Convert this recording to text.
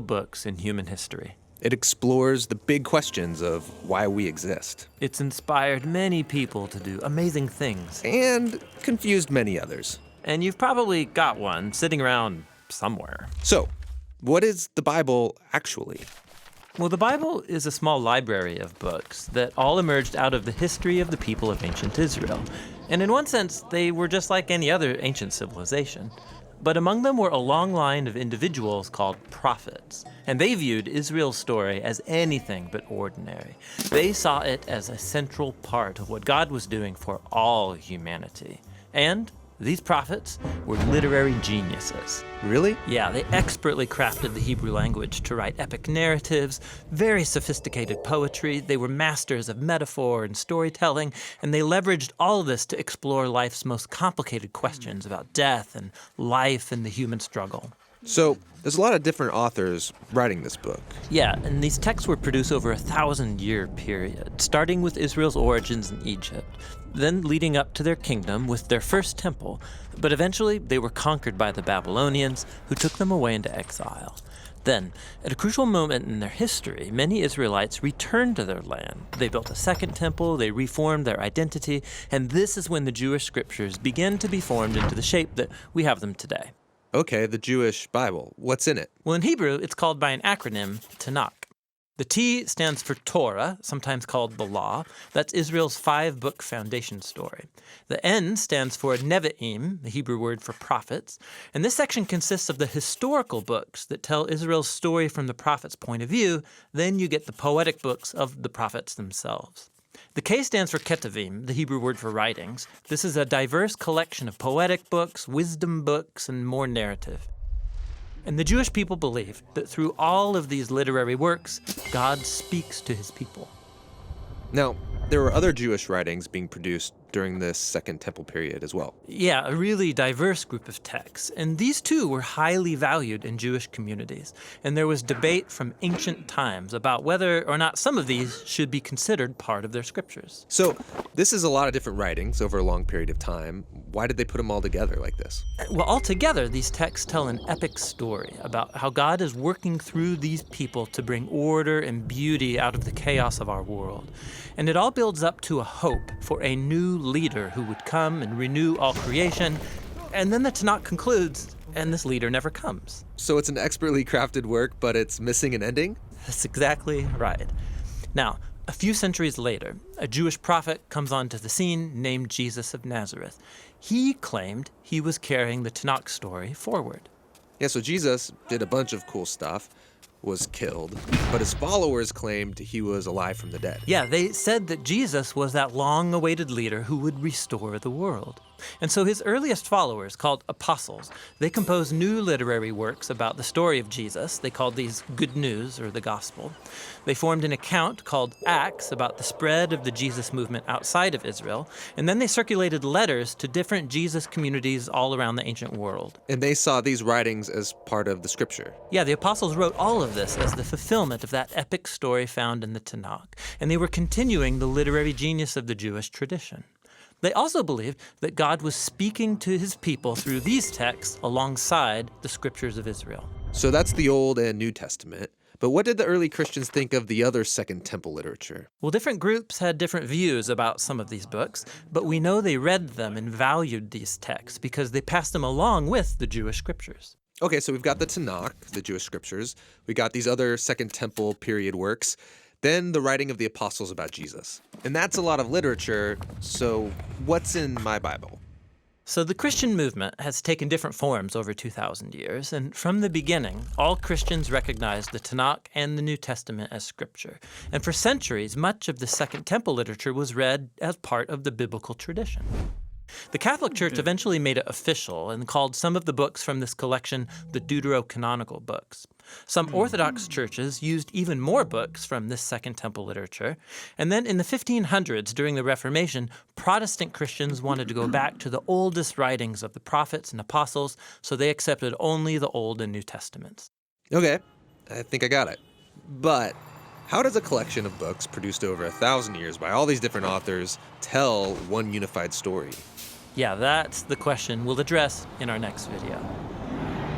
books in human history. It explores the big questions of why we exist. It's inspired many people to do amazing things. And confused many others. And you've probably got one sitting around somewhere. So, what is the Bible actually? Well, the Bible is a small library of books that all emerged out of the history of the people of ancient Israel. And in one sense, they were just like any other ancient civilization. But among them were a long line of individuals called prophets. And they viewed Israel's story as anything but ordinary. They saw it as a central part of what God was doing for all humanity. And these prophets were literary geniuses. Really? Yeah, they expertly crafted the Hebrew language to write epic narratives, very sophisticated poetry. They were masters of metaphor and storytelling, and they leveraged all of this to explore life's most complicated questions about death and life and the human struggle. So, there's a lot of different authors writing this book. Yeah, and these texts were produced over a 1,000-year period, starting with Israel's origins in Egypt, then leading up to their kingdom with their first temple, but eventually they were conquered by the Babylonians, who took them away into exile. Then, at a crucial moment in their history, many Israelites returned to their land. They built a second temple, they reformed their identity, and this is when the Jewish scriptures began to be formed into the shape that we have them today. Okay, the Jewish Bible. What's in it? Well, in Hebrew, it's called by an acronym, Tanakh. The T stands for Torah, sometimes called the Law. That's Israel's 5-book foundation story. The N stands for Nevi'im, the Hebrew word for prophets. And this section consists of the historical books that tell Israel's story from the prophet's point of view. Then you get the poetic books of the prophets themselves. The K stands for Ketuvim, the Hebrew word for writings. This is a diverse collection of poetic books, wisdom books, and more narrative. And the Jewish people believed that through all of these literary works, God speaks to his people. Now, there were other Jewish writings being produced during this Second Temple period as well. Yeah, a really diverse group of texts. And these too were highly valued in Jewish communities. And there was debate from ancient times about whether or not some of these should be considered part of their scriptures. So, this is a lot of different writings over a long period of time. Why did they put them all together like this? Well, altogether, these texts tell an epic story about how God is working through these people to bring order and beauty out of the chaos of our world. And it all builds up to a hope for a new leader who would come and renew all creation. And then the Tanakh concludes, and this leader never comes. So it's an expertly crafted work, but it's missing an ending? That's exactly right. Now, a few centuries later, a Jewish prophet comes onto the scene named Jesus of Nazareth. He claimed he was carrying the Tanakh story forward. Yeah, so Jesus did a bunch of cool stuff, was killed, but his followers claimed he was alive from the dead. Yeah, they said that Jesus was that long-awaited leader who would restore the world. And so his earliest followers, called apostles, they composed new literary works about the story of Jesus. They called these Good News, or the Gospel. They formed an account called Acts about the spread of the Jesus movement outside of Israel. And then they circulated letters to different Jesus communities all around the ancient world. And they saw these writings as part of the scripture. Yeah, the apostles wrote all of this as the fulfillment of that epic story found in the Tanakh. And they were continuing the literary genius of the Jewish tradition. They also believed that God was speaking to his people through these texts alongside the scriptures of Israel. So that's the Old and New Testament. But what did the early Christians think of the other Second Temple literature? Well, different groups had different views about some of these books, but we know they read them and valued these texts because they passed them along with the Jewish scriptures. Okay, so we've got the Tanakh, the Jewish scriptures. We got these other Second Temple period works. Then the writing of the apostles about Jesus. And that's a lot of literature, so what's in my Bible? So the Christian movement has taken different forms over 2,000 years, and from the beginning, all Christians recognized the Tanakh and the New Testament as scripture. And for centuries, much of the Second Temple literature was read as part of the biblical tradition. The Catholic Church eventually made it official and called some of the books from this collection the Deuterocanonical books. Some Orthodox churches used even more books from this Second Temple literature. And then in the 1500s, during the Reformation, Protestant Christians wanted to go back to the oldest writings of the prophets and apostles, so they accepted only the Old and New Testaments. Okay, I think I got it. But how does a collection of books produced over 1,000 years by all these different authors tell one unified story? Yeah, that's the question we'll address in our next video.